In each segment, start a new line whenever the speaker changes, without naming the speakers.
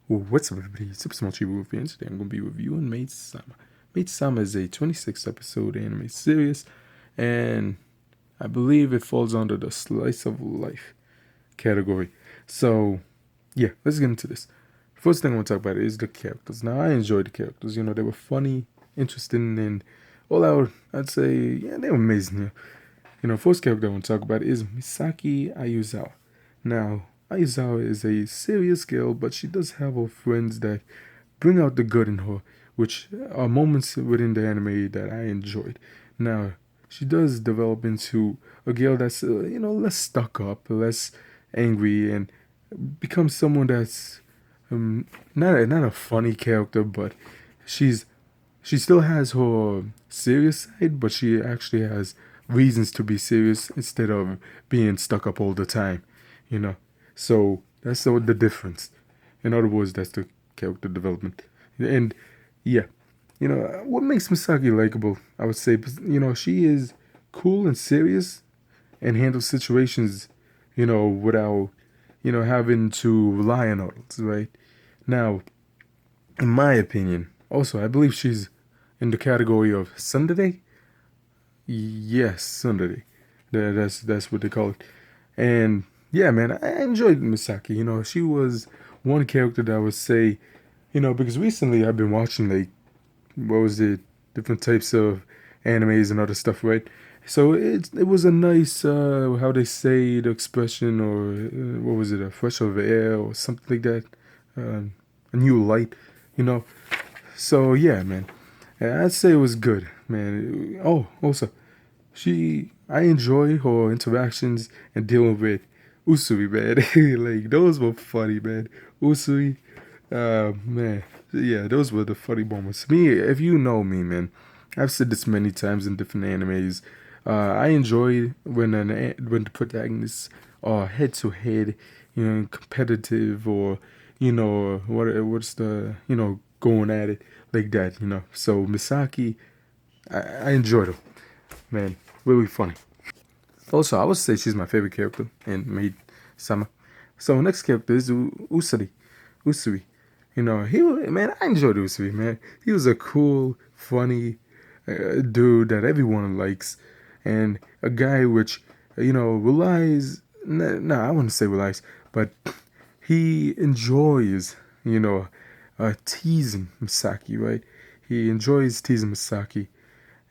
What's up, everybody? Supersmallchibiwolf here, and today I'm going to be reviewing Maid Sama. Maid Sama is a 26 episode anime series, and I believe it falls under the slice of life category. So, yeah, let's get into this. First thing I want to talk about is the characters. Now, I enjoyed the characters. They were funny, interesting, and all out, I'd say, yeah, they were amazing. First character I want to talk about is Misaki Ayuzawa. Now, Aizawa is a serious girl, but she does have her friends that bring out the good in her, which are moments within the anime that I enjoyed. Now, she does develop into a girl that's, less stuck up, less angry, and becomes someone that's not a funny character, but she's she still has her serious side, but she actually has reasons to be serious instead of being stuck up all the time, you know. So that's the difference. In other words, that's the character development. And yeah, what makes Misaki likable, I would say, she is cool and serious and handles situations, without, having to rely on others, right? Now, in my opinion, also, I believe she's in the category of Sundere. Yes, Sundere. That's what they call it. And yeah, man, I enjoyed Misaki. She was one character that I would say, because recently I've been watching like what was it, different types of animes and other stuff, right? So it was a nice how they say the expression, or what was it, a fresh of air or something like that, a new light, you know. So yeah, man, I'd say it was good, man. Oh, also, I enjoy her interactions and dealing with Usui, man. Like those were funny, man. Usui, man, yeah, those were the funny moments. Me, if you know me, man, I've said this many times in different animes. I enjoy when the protagonists are head to head, competitive, or what's the going at it like that, So Misaki, I enjoyed her, man, really funny. Also, I would say she's my favorite character in Maid Sama. So next character is Usuri. Usui. Man, I enjoyed Usui, man. He was a cool, funny dude that everyone likes, and a guy which, relies. No, I wouldn't say relies, but he enjoys, teasing Misaki, right? He enjoys teasing Misaki,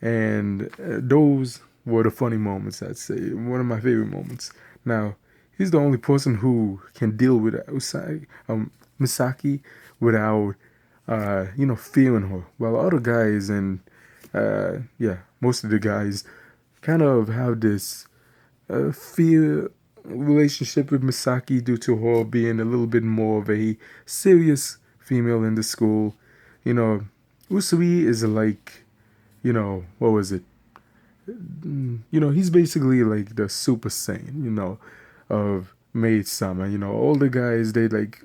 and those were the funny moments, I'd say. One of my favorite moments. Now, he's the only person who can deal with Misaki without, fearing her. While other guys and, yeah, most of the guys kind of have this fear relationship with Misaki due to her being a little bit more of a serious female in the school. You know, Usui is like, what was it? He's basically like the Super Saiyan, of Maid Sama. All the guys, they like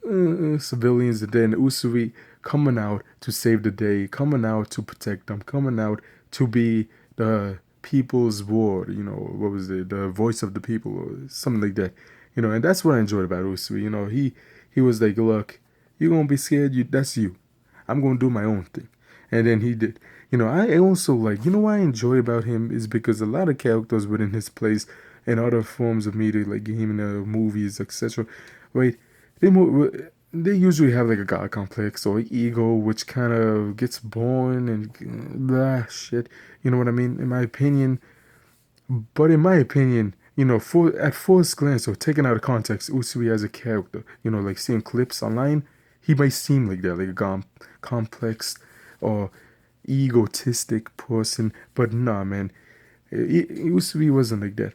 civilians, and then Usui coming out to save the day, coming out to protect them, coming out to be the people's ward. What was it? The voice of the people, or something like that. And that's what I enjoyed about Usui. He was like, look, you're gonna be scared. That's you. I'm gonna do my own thing. And then he did. I also like, what I enjoy about him is because a lot of characters within his place and other forms of media, like gaming, movies, etc. Right? They usually have like a god complex or ego, which kind of gets born and blah shit. You know what I mean? In my opinion, but in my opinion, for at first glance or taken out of context, Usui as a character, like seeing clips online, he might seem like that, like a complex or egotistic person, but nah, man, Usui wasn't like that,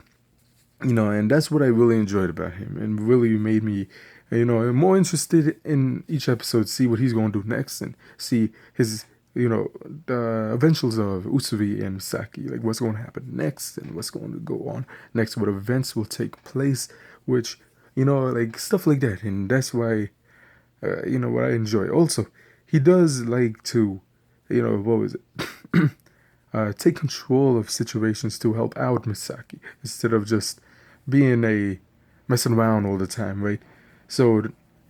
and that's what I really enjoyed about him, and really made me, more interested in each episode, see what he's going to do next, and see his, the eventuals of Usui and Saki, like what's going to happen next, and what's going to go on next, what events will take place, which, like stuff like that, and that's why, what I enjoy. Also, he does like to, what was it? Take control of situations to help out Misaki instead of just being a messing around all the time, right? So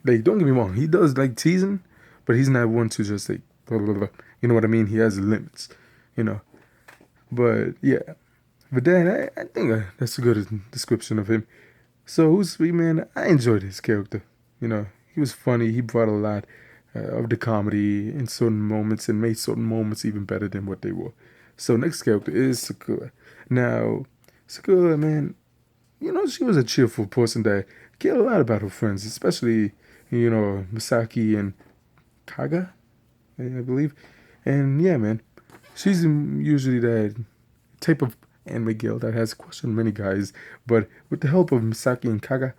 like, don't get me wrong, he does like teasing, but he's not one to just like blah, blah, blah. You know what I mean? He has limits, you know. But yeah, but then I think that's a good description of him. So who's Sweet Man? I enjoyed his character. You know, he was funny. He brought a lot of the comedy in certain moments and made certain moments even better than what they were. So next character is Sakura. Now, Sakura, man, you know, she was a cheerful person that cared a lot about her friends, especially, you know, Misaki and Kaga, I believe. And yeah, man, she's usually that type of anime girl that has questioned many guys, but with the help of Misaki and Kaiga,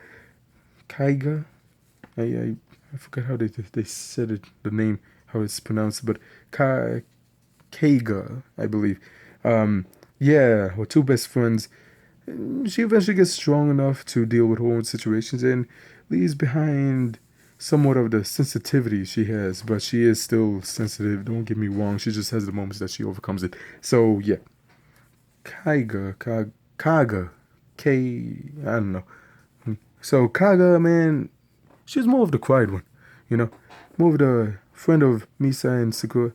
I forgot how they said it, the name, how it's pronounced, but Kaiga, I believe. Um, yeah, her two best friends. She eventually gets strong enough to deal with her own situations and leaves behind somewhat of the sensitivity she has, but she is still sensitive. Don't get me wrong. She just has the moments that she overcomes it. So yeah, Kaga, I don't know. So Kaga, man, she's more of the quiet one, you know, more of the friend of Misa and Sakura.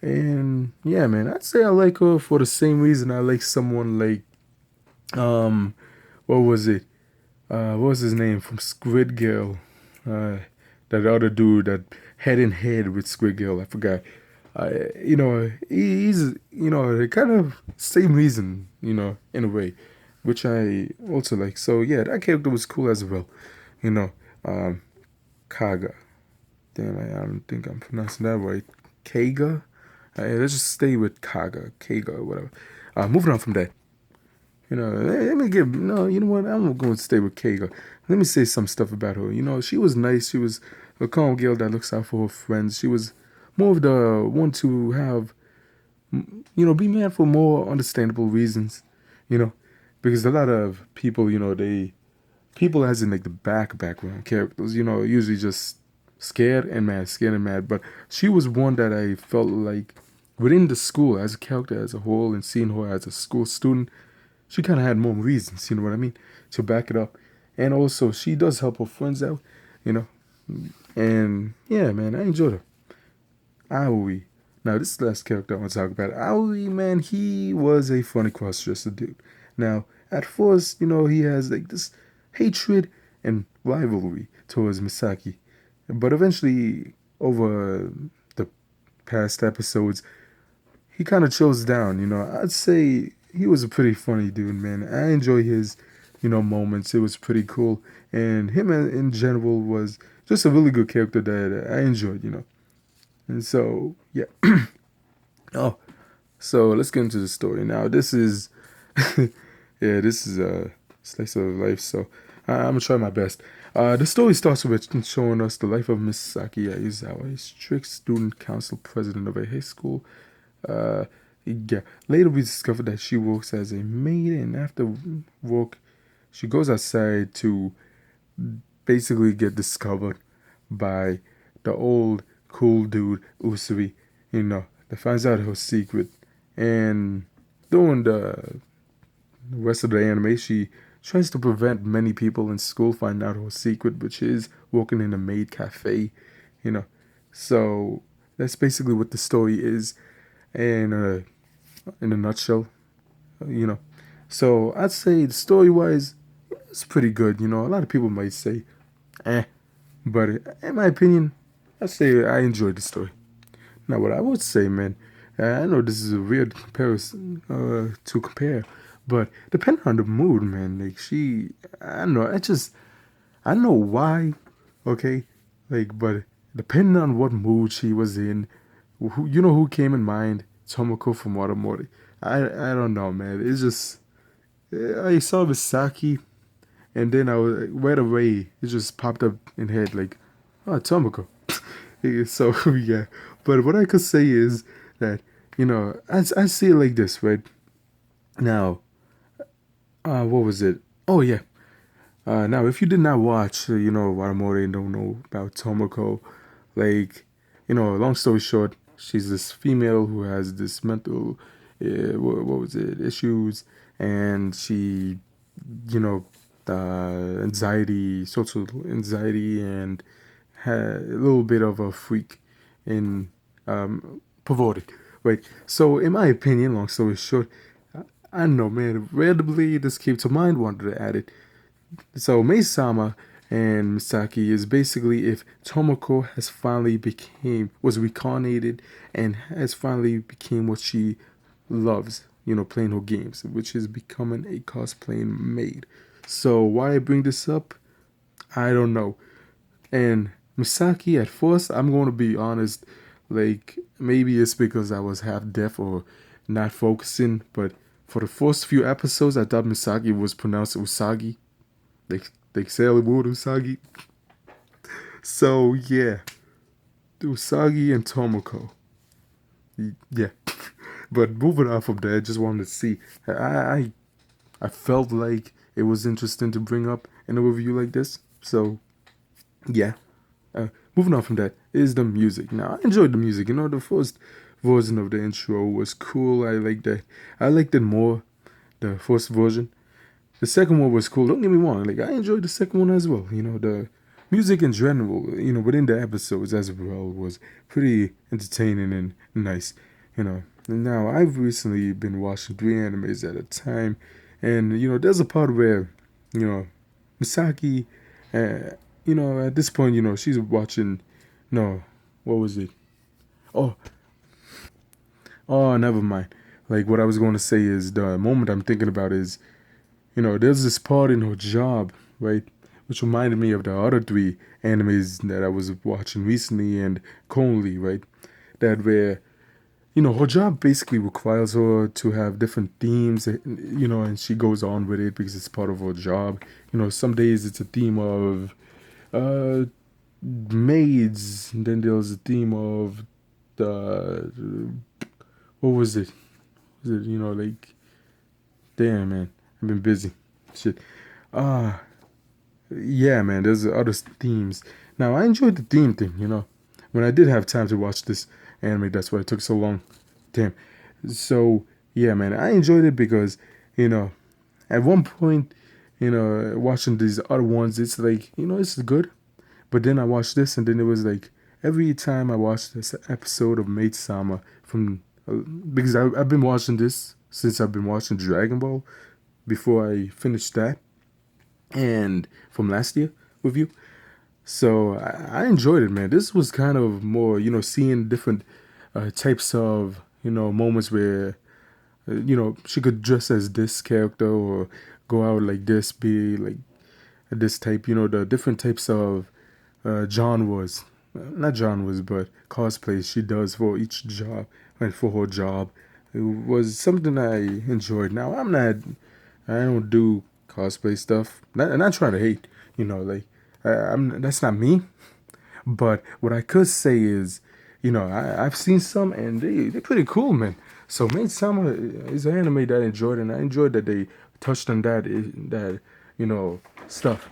And yeah, man, I'd say I like her for the same reason I like someone like um, what was it? What was his name from Squid Girl? Uh, that other dude that head in head with Squid Girl. I forgot. You know, he's you know the kind of same reason. You know, in a way, which I also like. So yeah, that character was cool as well. You know, um, Kaga. Damn, I don't think I'm pronouncing that right. Kaga. Let's just stay with Kaga, or whatever. Moving on from that. You know, let me give no. You know what? I'm going to stay with Kaga. Let me say some stuff about her. You know, she was nice. She was a calm girl that looks out for her friends. She was more of the one to have, you know, be mad for more understandable reasons. You know, because a lot of people, you know, people as in like the background characters, you know, usually just scared and mad. But she was one that I felt like within the school as a character as a whole and seeing her as a school student she kind of had more reasons, you know what I mean, to back it up. And also, she does help her friends out, you know. And yeah, man, I enjoyed her. Aoi. Now, this is the last character I want to talk about. Aoi, man, he was a funny cross-dresser dude. Now, at first, you know, he has like this hatred and rivalry towards Misaki. But eventually, over the past episodes, he kind of chills down. You know, I'd say he was a pretty funny dude, man. I enjoy his, you know, moments. It was pretty cool, and him in general was just a really good character that I enjoyed. You know, and so yeah. Oh, so let's get into the story now. This is, yeah, this is a slice of life. So I'm gonna try my best. The story starts with showing us the life of Miss Saki Aizawa, a strict student council president of a high school. Uh, yeah. Later, we discover that she works as a maid, and after work, she goes outside to basically get discovered by the old cool dude Usui. You know, that finds out her secret, and during the rest of the anime, she tries to prevent many people in school finding out her secret, which is working in a maid cafe. You know, so that's basically what the story is. And in a nutshell, you know. So I'd say story wise, it's pretty good. You know, a lot of people might say, eh, but in my opinion, I'd say I enjoyed the story. Now, what I would say, man, I know this is a weird comparison to compare, but depending on the mood, man, like I don't know, I don't know why, okay, like, but depending on what mood she was in, you know who came in mind? Tomoko from Watamori. I don't know, man. It's just I saw Misaki, and then I was right away. It just popped up in head like, oh, Tomoko. So yeah, but what I could say is that you know I see it like this, right? Now, what was it? Oh yeah. Now, if you did not watch, you know, Watamori and don't know about Tomoko, like, you know, long story short, she's this female who has this mental, what was it, issues, and she, you know, anxiety, social anxiety, and a little bit of a freak and perverted, right? So, in my opinion, long story short, I don't know, man. Randomly, this came to mind. Wanted to add it. So, Maid Sama and Misaki is basically if Tomoko has finally became was reincarnated and has finally became what she loves, playing her games, which is becoming a cosplaying maid. So why I bring this up, I don't know. And Misaki, at first, I'm going to be honest, like maybe it's because I was half deaf or not focusing, but for the first few episodes, I thought Misaki was pronounced Usagi, like Sailor Moon Usagi. So yeah, Usagi and Tomoko. Yeah, but moving off of that, I just wanted to see. I felt like it was interesting to bring up in a review like this. So yeah, moving on from that is the music. Now I enjoyed the music. The first version of the intro was cool. I like that. I liked it more. The first version. The second one was cool. Don't get me wrong. Like I enjoyed the second one as well. The music in general. Within the episodes as well was pretty entertaining and nice. And now I've recently been watching 3 animes at a time, and there's a part where you know Misaki, at this point, she's watching. No, what was it? Oh, oh, never mind. Like what I was going to say is the moment I'm thinking about is there's this part in her job, right? Which reminded me of the other 3 animes that I was watching recently and currently, right? That where, her job basically requires her to have different themes, and she goes on with it because it's part of her job. Some days it's a theme of uh, maids, and then there's a theme of the, what was it? Was it, like, damn, man, I've been busy. Shit. Ah, yeah, man, there's other themes. Now, I enjoyed the theme thing. When I did have time to watch this anime, that's why it took so long. Damn. So, yeah, man, I enjoyed it because, you know, at one point, watching these other ones, it's like, it's good. But then I watched this, and then it was like, every time I watched this episode of Maid Sama because I've been watching this since I've been watching Dragon Ball before I finished that and from last year with you. So I enjoyed it, man. This was kind of more, seeing different types of, moments where, she could dress as this character or go out like this, be like this type, the different types of genres, not genres, but cosplays she does for each job and for her job. It was something I enjoyed. Now I don't do cosplay stuff. Not trying to hate, like that's not me. But what I could say is, I've seen some and they're pretty cool, man. So Maid Sama is an anime that I enjoyed, and I enjoyed that they touched on that stuff.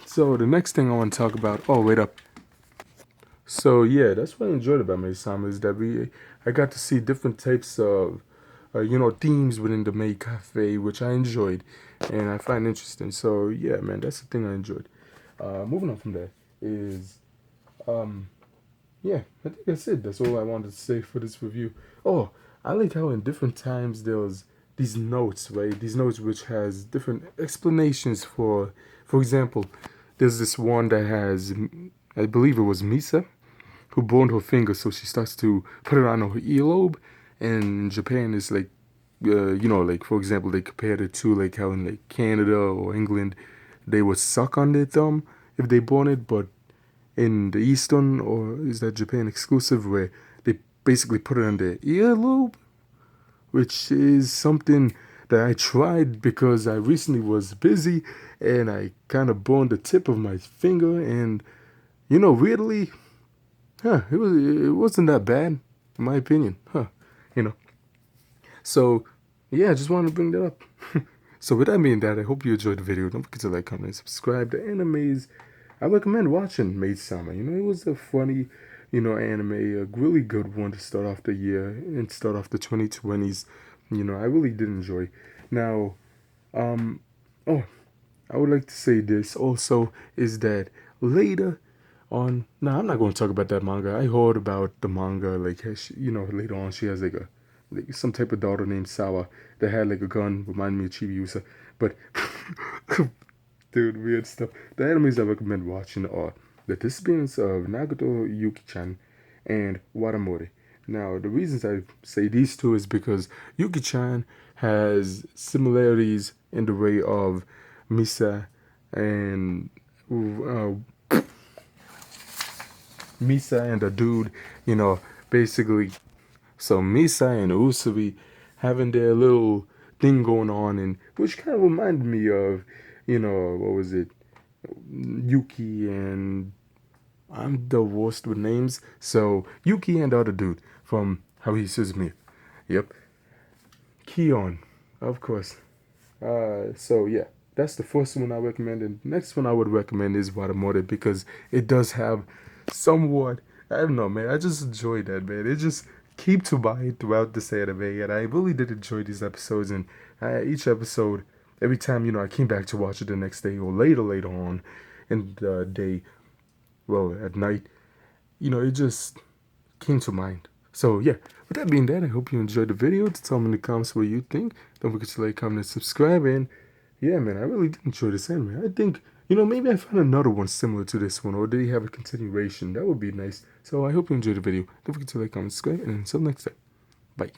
So the next thing I want to talk about. Oh, wait up. So yeah, that's what I enjoyed about Maid Sama is that I got to see different types of themes within the Maid Cafe, which I enjoyed and I find interesting. So yeah, man, that's the thing I enjoyed. Moving on from that is um yeah, I think that's it. That's all I wanted to say for this review. Oh, I like how in different times there was these notes, right? These notes which has different explanations for example, there's this one that has, I believe it was Misa, who burned her finger, so she starts to put it on her earlobe. And in Japan, it's like, like for example, they compared it to like how in like Canada or England, they would suck on their thumb if they burn it, but in the Eastern or is that Japan exclusive where they basically put it on their earlobe, which is something that I tried because I recently was busy and I kind of burned the tip of my finger and weirdly, it wasn't that bad in my opinion, you know. So yeah, I just wanted to bring that up. So with that being that, I hope you enjoyed the video. Don't forget to like, comment, and subscribe. The animes I recommend watching Maid Sama. It was a funny, anime, a really good one to start off the year and start off the 2020s. I really did enjoy. Now, oh, I would like to say this also is that later on. No, I'm not going to talk about that manga. I heard about the manga, like, later on she has like some type of daughter named Sawa that had like a gun, remind me of Chibi. But, dude, weird stuff. The animes I recommend watching are The Disappearance of Nagato Yuki-chan and Waramori. Now, the reasons I say these two is because Yuki-chan has similarities in the way of Misa and Misa and a dude, basically. So Misa and Usui having their little thing going on, and which kind of reminded me of, what was it, Yuki and I'm the worst with names. So Yuki and the other dude from How He Says Me. Yep. Keon, of course. So yeah, that's the first one I recommend. And next one I would recommend is Watamore because it does have somewhat. I don't know, man. I just enjoyed that, man. It just keep to mind throughout this anime, and I really did enjoy these episodes. And each episode, every time I came back to watch it the next day or later on in the day, well at night, it just came to mind. So yeah, with that being said, I hope you enjoyed the video. Tell me in the comments what you think. Don't forget to like, comment, and subscribe. And yeah, man, I really did enjoy this anime. I think, maybe I found another one similar to this one, or did he have a continuation? That would be nice. So I hope you enjoyed the video. Don't forget to like, comment, subscribe, and until next time, bye.